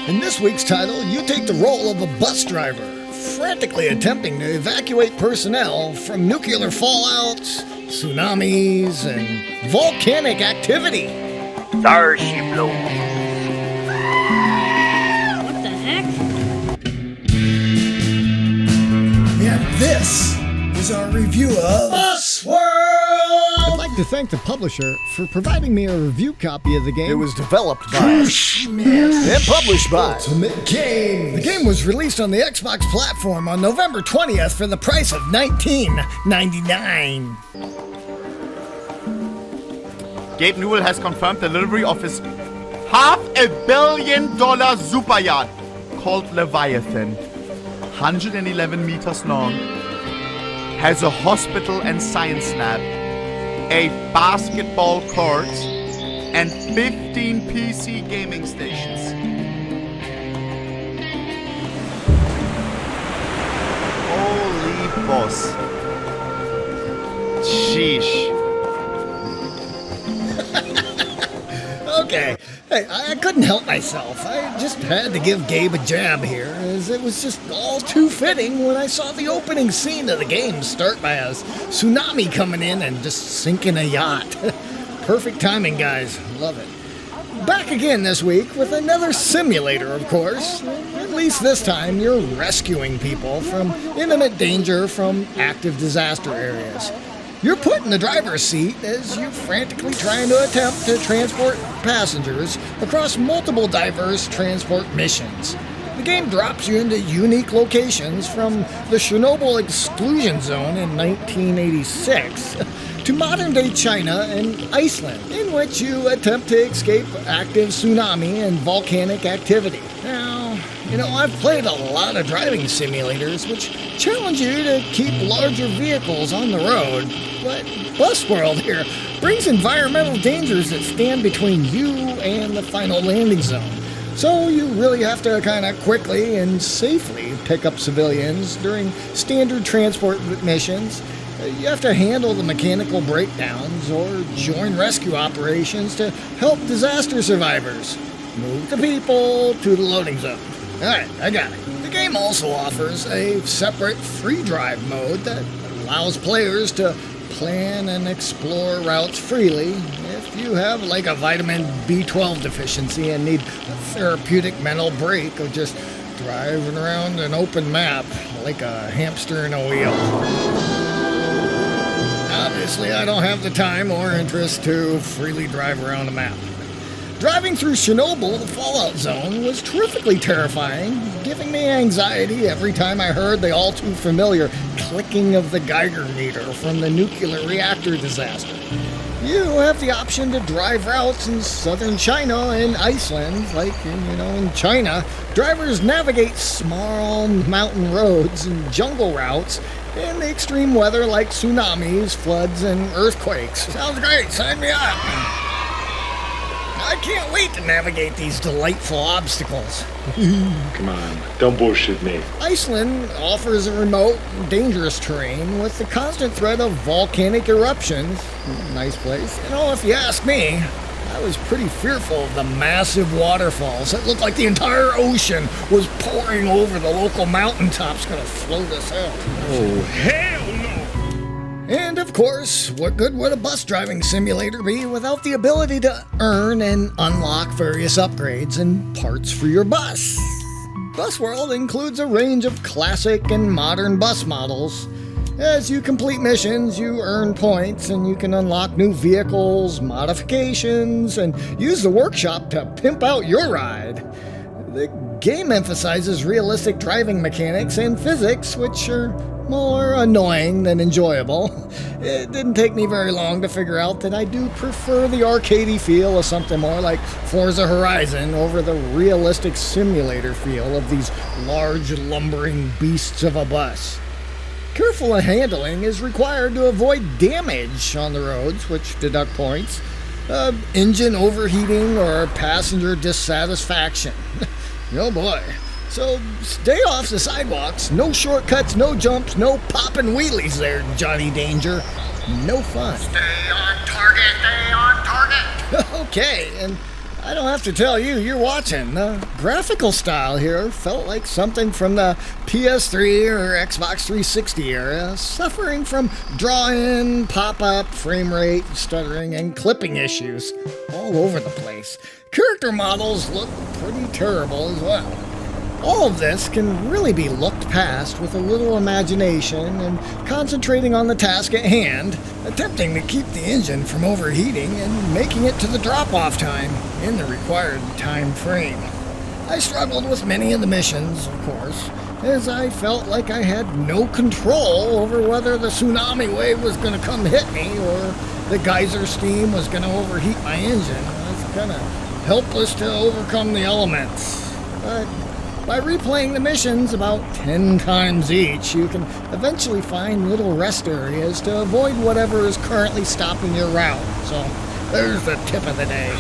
In this week's title, you take the role of a bus driver, frantically attempting to evacuate personnel from nuclear fallouts, tsunamis, and volcanic activity. Starship Low. What the heck? And this is our review of Bus World! I'd like to thank the publisher for providing me a review copy of the game. It was developed by and published by Ultimate Games. The game was released on the Xbox platform on November 20th for the price of $19.99. Gabe Newell has confirmed the delivery of his $500 million super yacht called Leviathan, 111 meters long, has a hospital and science lab, a basketball court, and 15 PC gaming stations. Holy boss. Sheesh. Okay, hey, I couldn't help myself. I just had to give Gabe a jab here, as it was just all too fitting when I saw the opening scene of the game start by a tsunami coming in and just sinking a yacht. Perfect timing, guys. Love it. Back again this week with another simulator, of course. At least this time you're rescuing people from imminent danger from active disaster areas. You're put in the driver's seat as you frantically trying to attempt to transport passengers across multiple diverse transport missions. The game drops you into unique locations from the Chernobyl exclusion zone in 1986 to modern-day China and Iceland, in which you attempt to escape active tsunami and volcanic activity. Now, I've played a lot of driving simulators which challenge you to keep larger vehicles on the road, but Bus World here brings environmental dangers that stand between you and the final landing zone. So you really have to kind of quickly and safely pick up civilians during standard transport missions. You have to handle the mechanical breakdowns or join rescue operations to help disaster survivors. Move the people to the loading zone. Alright, I got it. The game also offers a separate free drive mode that allows players to plan and explore routes freely if you have like a vitamin B12 deficiency and need a therapeutic mental break of just driving around an open map like a hamster in a wheel. Obviously, I don't have the time or interest to freely drive around a map. Driving through Chernobyl, the fallout zone, was terrifically terrifying, giving me anxiety every time I heard the all-too-familiar clicking of the Geiger meter from the nuclear reactor disaster. You have the option to drive routes in southern China and Iceland. Like, in China, drivers navigate small mountain roads and jungle routes in the extreme weather like tsunamis, floods, and earthquakes. Sounds great, sign me up! I can't wait to navigate these delightful obstacles. Come on, don't bullshit me. Iceland offers a remote, dangerous terrain with the constant threat of volcanic eruptions. Nice place. If you ask me, I was pretty fearful of the massive waterfalls. It looked like the entire ocean was pouring over the local mountaintops, gonna float us out. Oh, hell no! And of course, what good would a bus driving simulator be without the ability to earn and unlock various upgrades and parts for your bus? Bus World includes a range of classic and modern bus models. As you complete missions, you earn points and you can unlock new vehicles, modifications, and use the workshop to pimp out your ride. The game emphasizes realistic driving mechanics and physics, which are more annoying than enjoyable. It didn't take me very long to figure out that I do prefer the arcadey feel of something more like Forza Horizon over the realistic simulator feel of these large lumbering beasts of a bus. Careful handling is required to avoid damage on the roads, which deduct points, engine overheating, or passenger dissatisfaction. Oh boy. So stay off the sidewalks, no shortcuts, no jumps, no popping wheelies there, Johnny Danger. No fun. Stay on target, stay on target. Okay, and I don't have to tell you, you're watching. The graphical style here felt like something from the PS3 or Xbox 360 era, suffering from draw-in, pop-up, frame rate, stuttering, and clipping issues all over the place. Character models look pretty terrible as well. All of this can really be looked past with a little imagination and concentrating on the task at hand, attempting to keep the engine from overheating and making it to the drop-off time in the required time frame. I struggled with many of the missions, of course, as I felt like I had no control over whether the tsunami wave was going to come hit me or the geyser steam was going to overheat my engine. I was kind of helpless to overcome the elements. But by replaying the missions about 10 times each, you can eventually find little rest areas to avoid whatever is currently stopping your route. So, there's the tip of the day.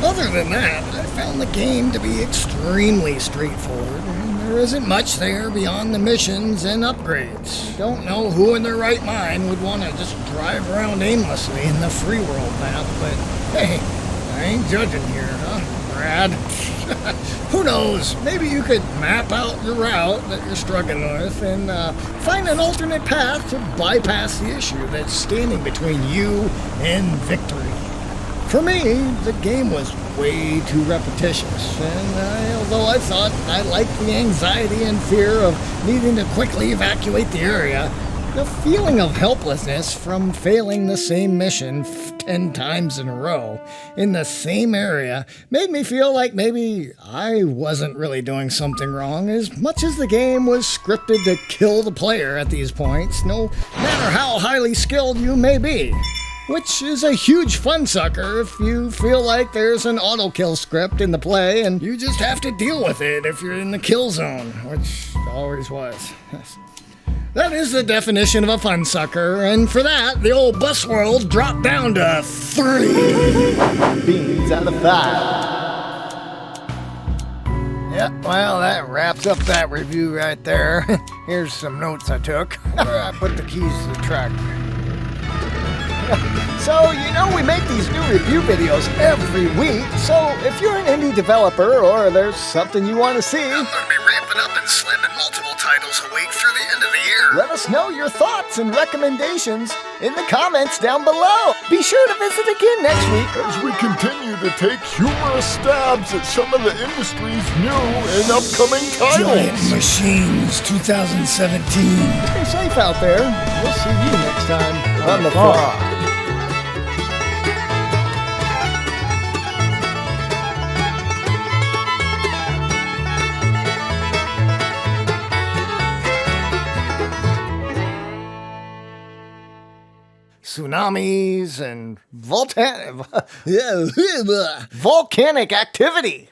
Other than that, I found the game to be extremely straightforward, and there isn't much there beyond the missions and upgrades. Don't know who in their right mind would want to just drive around aimlessly in the free world map, but hey, I ain't judging here, huh, Brad? Who knows? Maybe you could map out your route that you're struggling with and find an alternate path to bypass the issue that's standing between you and victory. For me, the game was way too repetitious, and although I thought I liked the anxiety and fear of needing to quickly evacuate the area, the feeling of helplessness from failing the same mission 10 times in a row in the same area made me feel like maybe I wasn't really doing something wrong, as much as the game was scripted to kill the player at these points, no matter how highly skilled you may be. Which is a huge fun sucker if you feel like there's an auto-kill script in the play and you just have to deal with it if you're in the kill zone, which always was. That is the definition of a fun sucker, and for that, the old bus world dropped down to 3 Beans out of 5. Yep, well, that wraps up that review right there. Here's some notes I took. I put the keys to the truck. So, we make these new review videos every week, so if you're an indie developer or there's something you want to see, I'm going to be ramping up and slamming multiple titles a week through the end of the year. let us know your thoughts and recommendations in the comments down below. Be sure to visit again next week As we continue to take humorous stabs at some of the industry's new and upcoming Giant titles. Machines 2017. Stay safe out there. We'll see you next time on The Frog. Tsunamis and volcanic Volcanic activity.